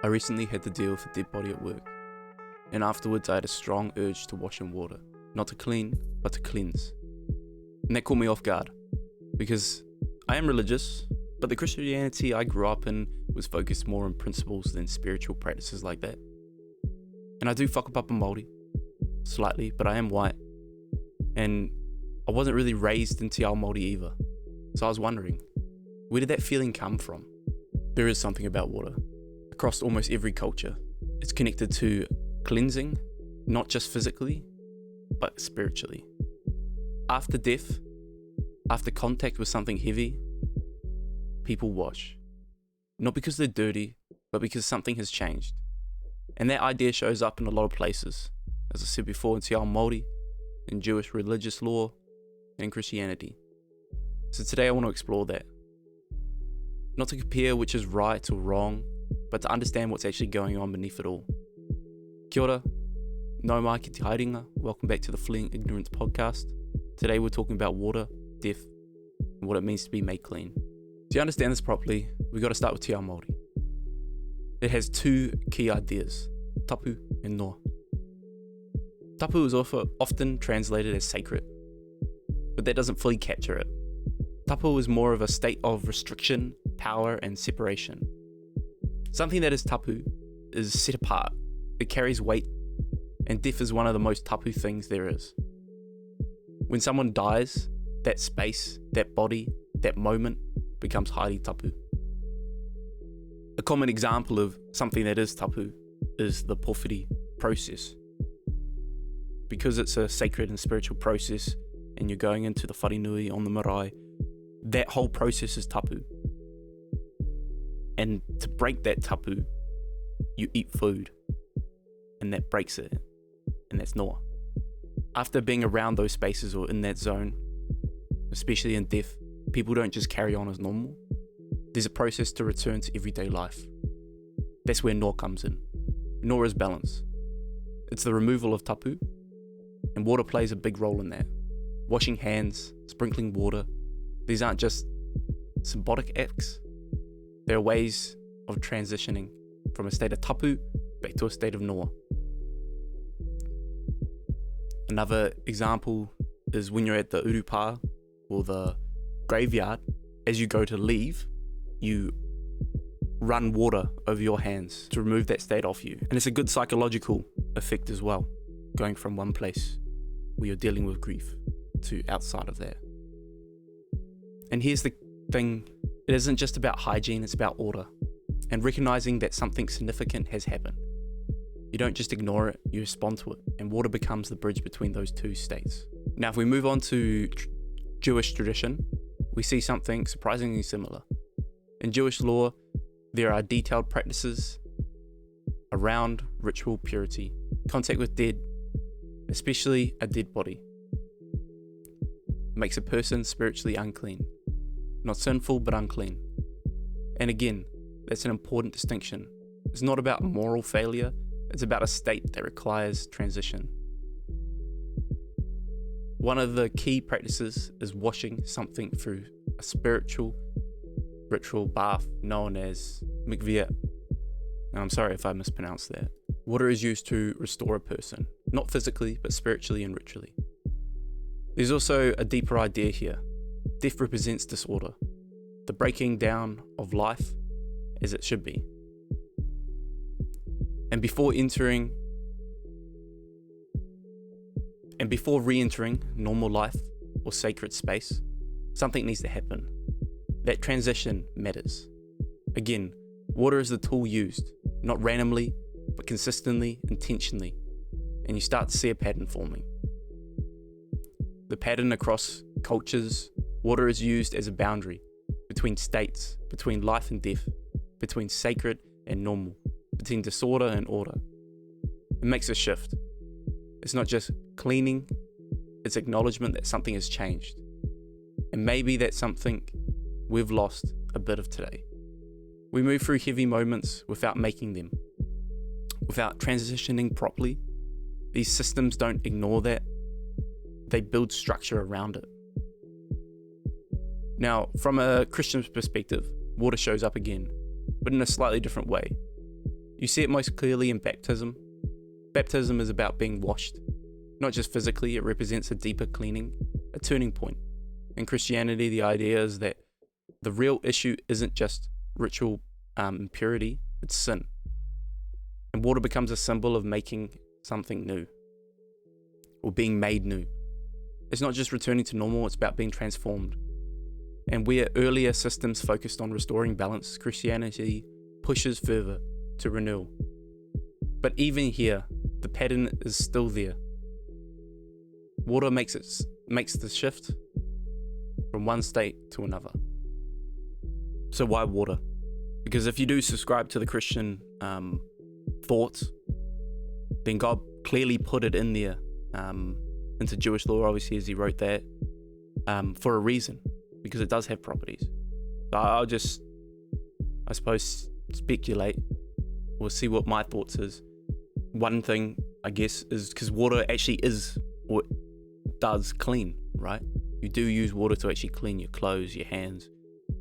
I recently had to deal with a dead body at work, and afterwards I had a strong urge to wash in water, not to clean, but to cleanse. And that caught me off guard, because I am religious, but the Christianity I grew up in was focused more on principles than spiritual practices like that. And I do whakapapa Māori, slightly, but I am white, and I wasn't really raised in Te Ao Māori either. So I was wondering, where did that feeling come from? There is something about water. Across almost every culture, it's connected to cleansing, not just physically, but spiritually. After death, after contact with something heavy, people wash. Not because they're dirty, but because something has changed. And that idea shows up in a lot of places, as I said before, in Te Ao Māori, in Jewish religious law, and in Christianity. So today I want to explore that. Not to compare which is right or wrong, but to understand what's actually going on beneath it all. Kia ora, nau mai ki te haerenga, welcome back to the Fleeing Ignorance podcast. Today we're talking about water, death, and what it means to be made clean. To understand this properly, we've got to start with Te Ao Māori. It has two key ideas, tapu and noa. Tapu is often translated as sacred, but that doesn't fully capture it. Tapu is more of a state of restriction, power, and separation. Something that is tapu is set apart, it carries weight, and death is one of the most tapu things there is. When someone dies, that space, that body, that moment becomes highly tapu. A common example of something that is tapu is the pōwhiri process. Because it's a sacred and spiritual process, and you're going into the wharenui on the marae, that whole process is tapu. And to break that tapu, you eat food, and that breaks it, and that's noa. After being around those spaces or in that zone, especially in death, people don't just carry on as normal. There's a process to return to everyday life. That's where noa comes in. Noa is balance. It's the removal of tapu, and water plays a big role in that. Washing hands, sprinkling water, these aren't just symbolic acts. There are ways of transitioning from a state of tapu back to a state of noa. Another example is when you're at the urupā or the graveyard, as you go to leave, you run water over your hands to remove that state off you. And it's a good psychological effect as well, going from one place where you're dealing with grief to outside of that. And here's the thing, it isn't just about hygiene, it's about order and recognizing that something significant has happened. You don't just ignore it, you respond to it, and water becomes the bridge between those two states. Now if we move on to Jewish tradition, we see something surprisingly similar. In Jewish law, there are detailed practices around ritual purity, contact with dead, especially a dead body, makes a person spiritually unclean. Not sinful, but unclean. And again, that's an important distinction. It's not about moral failure, it's about a state that requires transition. One of the key practices is washing something through a spiritual ritual bath known as mikveh. And I'm sorry if I mispronounced that. Water is used to restore a person, not physically, but spiritually and ritually. There's also a deeper idea here. Death represents disorder, the breaking down of life as it should be. And before re-entering normal life or sacred space, something needs to happen. That transition matters. Again, water is the tool used, not randomly, but consistently, intentionally, and you start to see a pattern forming. The pattern across cultures, water is used as a boundary between states, between life and death, between sacred and normal, between disorder and order. It makes a shift. It's not just cleaning, it's acknowledgement that something has changed. And maybe that's something we've lost a bit of today. We move through heavy moments without making them, without transitioning properly. These systems don't ignore that. They build structure around it. Now, from a Christian perspective, water shows up again, but in a slightly different way. You see it most clearly in baptism. Baptism is about being washed. Not just physically, it represents a deeper cleaning, a turning point. In Christianity, the idea is that the real issue isn't just ritual impurity, it's sin. And water becomes a symbol of making something new, or being made new. It's not just returning to normal, it's about being transformed. And where earlier systems focused on restoring balance, Christianity pushes further to renewal. But even here, the pattern is still there. Water makes the shift from one state to another. So why water? Because if you do subscribe to the Christian thoughts, then God clearly put it in there into Jewish law, obviously, as he wrote that, for a reason, because it does have properties. So I'll just, I suppose, speculate or see what my thoughts is. One thing, I guess, is because water actually is or does clean, right? You do use water to actually clean your clothes, your hands,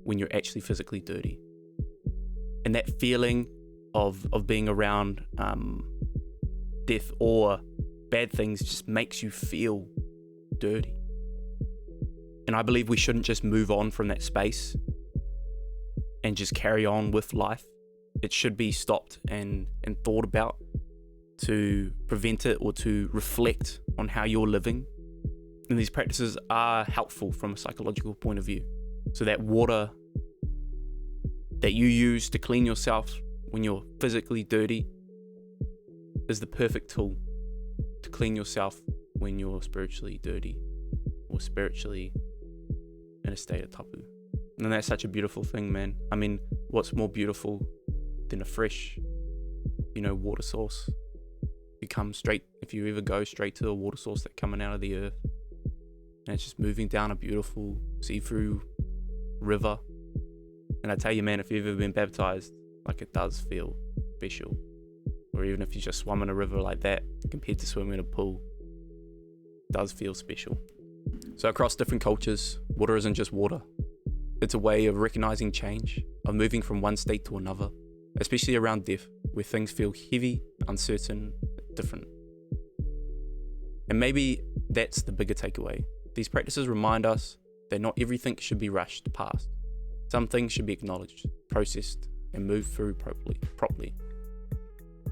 when you're actually physically dirty. And that feeling of being around death or bad things just makes you feel dirty. And I believe we shouldn't just move on from that space and just carry on with life. It should be stopped and thought about to prevent it or to reflect on how you're living. And these practices are helpful from a psychological point of view. So that water that you use to clean yourself when you're physically dirty is the perfect tool to clean yourself when you're spiritually dirty or spiritually in a state of tapu. And that's such a beautiful thing, man. I mean, what's more beautiful than a fresh, water source? If you ever go straight to a water source that's coming out of the earth, and it's just moving down a beautiful see-through river. And I tell you, man, if you've ever been baptized, like, it does feel special. Or even if you just swum in a river like that, compared to swimming in a pool, it does feel special. So across different cultures, water isn't just water. It's a way of recognizing change, of moving from one state to another, especially around death, where things feel heavy, uncertain, different. And maybe that's the bigger takeaway. These practices remind us that not everything should be rushed past. Some things should be acknowledged, processed, and moved through properly.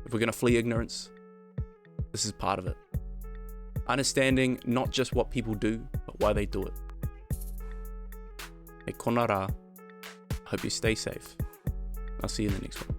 If we're going to flee ignorance, this is part of it. Understanding not just what people do, but why they do it. E kona rā, hope you stay safe. I'll see you in the next one.